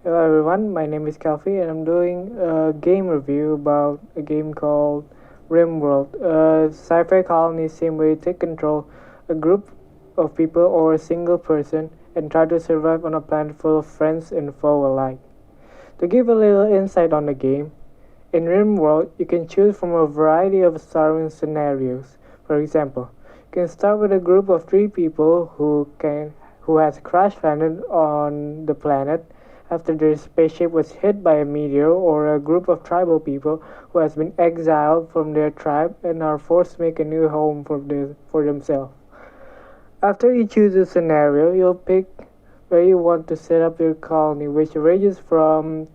Hello everyone, my name is Kalfi and I'm doing a game review about a game called RimWorld, a sci-fi colony sim where you take control a group of people or a single person and try to survive on a planet full of friends and foe alike. To give a little insight on the game, in RimWorld you can choose from a variety of starring scenarios. For example, you can start with a group of 3 people who has crash landed on the planet after their spaceship was hit by a meteor, or a group of tribal people who has been exiled from their tribe and are forced to make a new home for themselves. After you choose a scenario, you'll pick where you want to set up your colony, which ranges from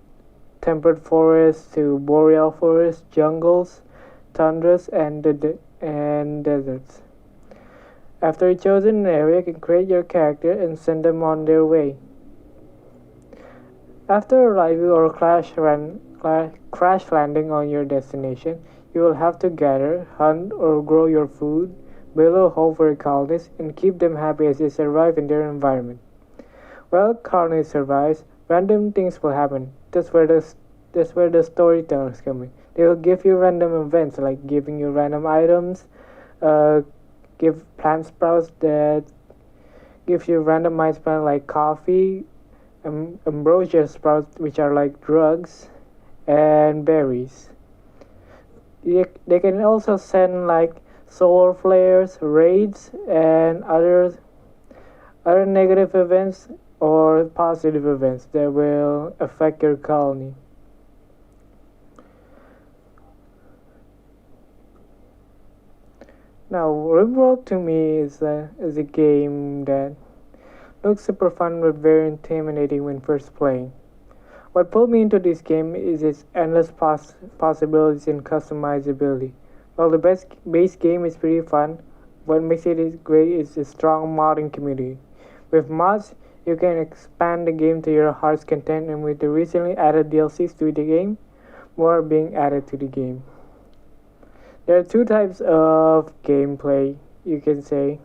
temperate forests to boreal forests, jungles, tundras, and deserts. After you've chosen an area, you can create your character and send them on their way. After arriving or crash landing on your destination, you will have to gather, hunt, or grow your food, build a home for your colonies, and keep them happy as they survive in their environment. While colony survives, random things will happen. That's where the storytellers come in. They will give you random events like giving you random items, uh, give plant sprouts that gives you randomized plant like coffee, ambrosia sprouts which are like drugs, and berries. They can also send like solar flares, raids, and other negative events or positive events that will affect your colony. Now, RimWorld to me is a game that looks super fun but very intimidating when first playing. What pulled me into this game is its endless possibilities and customizability. While the base game is pretty fun, what makes it is great is the strong modding community. With mods, you can expand the game to your heart's content, and with the recently added DLCs to the game, more are being added to the game. There are 2 types of gameplay, you can say,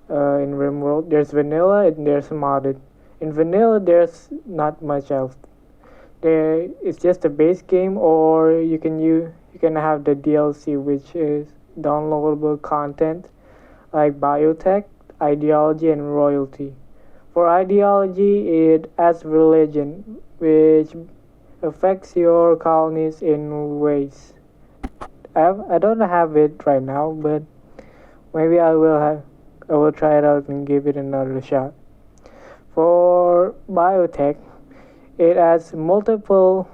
in RimWorld. There's vanilla and there's modded. In vanilla, there's not much else. It's just a base game, or you can have the DLC, which is downloadable content like biotech, ideology, and royalty. For ideology, it adds religion, which affects your colonies in ways. I don't have it right now, but maybe I will try it out and give it another shot. For biotech, it adds multiple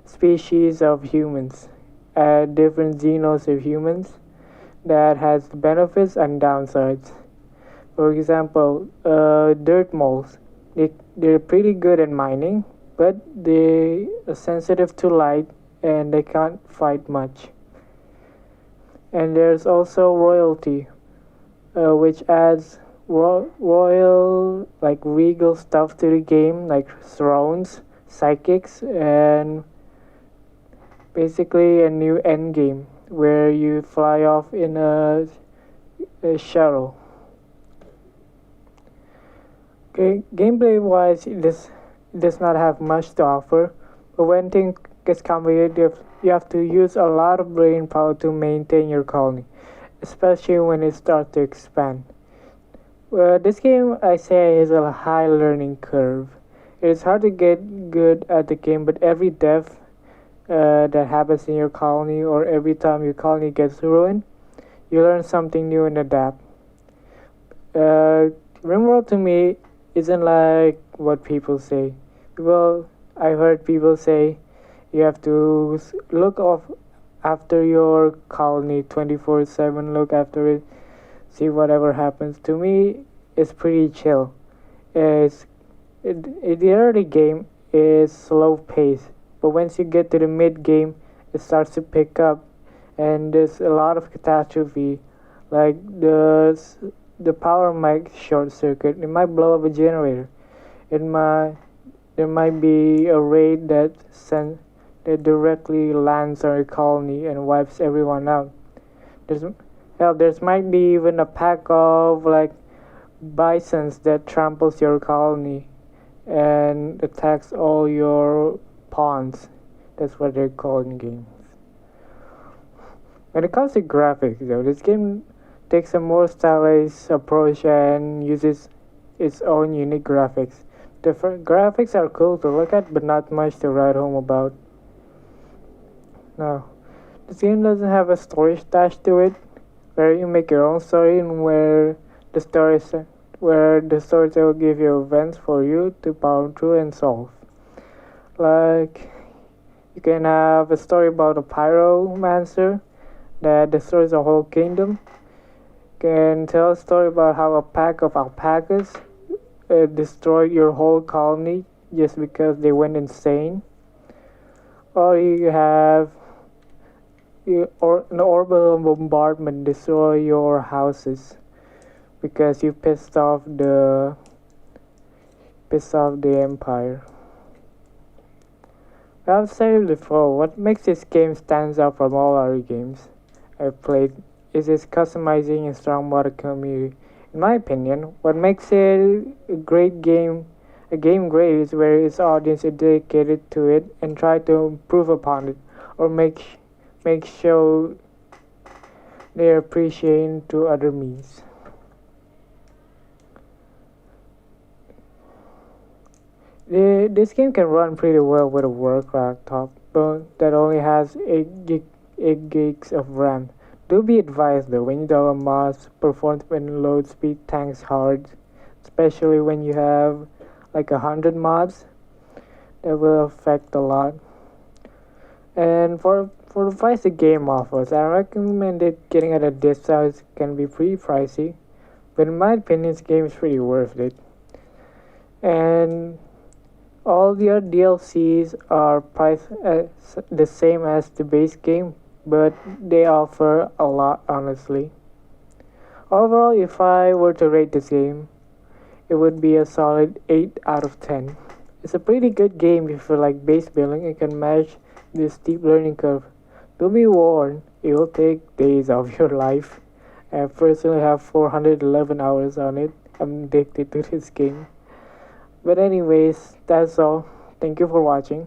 species of humans, different xenos of humans that has benefits and downsides. For example, dirt moles. They're pretty good at mining, but they are sensitive to light and they can't fight much. And there's also royalty, which adds royal, like regal stuff to the game, like thrones, psychics, and basically a new end game where you fly off in a shuttle. Okay, gameplay wise, it does not have much to offer, but when things get competitive, you have to use a lot of brain power to maintain your colony, especially when it starts to expand. This game, I say, is a high learning curve. It is hard to get good at the game, but every death that happens in your colony, or every time your colony gets ruined, you learn something new and adapt. RimWorld to me isn't like what people say. I've heard people say you have to look off after your colony 24/7, look after it, see whatever happens. To me, it's pretty chill. The early game is slow pace, but once you get to the mid game, it starts to pick up, and there's a lot of catastrophe, like the power might short circuit. It might blow up a generator. It might There might be a raid that directly lands on a colony and wipes everyone out. There's there's might be even a pack of like bisons that tramples your colony, and attacks all your pawns. That's what they're called in games. When it comes to graphics, though, this game takes a more stylized approach and uses its own unique graphics. The graphics are cool to look at, but not much to write home about. Now, this game doesn't have a story attached to it, where you make your own story and where the stories will give you events for you to power through and solve. Like, you can have a story about a pyromancer that destroys a whole kingdom. You can tell a story about how a pack of alpacas destroyed your whole colony just because they went insane. Or you have an orbital bombardment destroy your houses because you pissed off the empire. I've said it before, what makes this game stands out from all other games I've played is its customizing and strong modded community. In my opinion, what makes it a game great is where its audience is dedicated to it and try to improve upon it or make show their appreciation to other means. This game can run pretty well with a work laptop, but that only has 8 gigs of RAM. Do be advised though, when you download mods, performance and load speed tanks hard, especially when you have like 100 mods. That will affect a lot. And for the price the game offers, I recommend it getting at a discount. It can be pretty pricey, but in my opinion, this game is pretty worth it. And all the other DLCs are priced the same as the base game, but they offer a lot, honestly. Overall, if I were to rate this game, it would be a solid 8 out of 10. It's a pretty good game if you like base building and can match this steep learning curve. Do be warned, it will take days of your life. I personally have 411 hours on it. I'm addicted to this game. But anyways, that's all. Thank you for watching.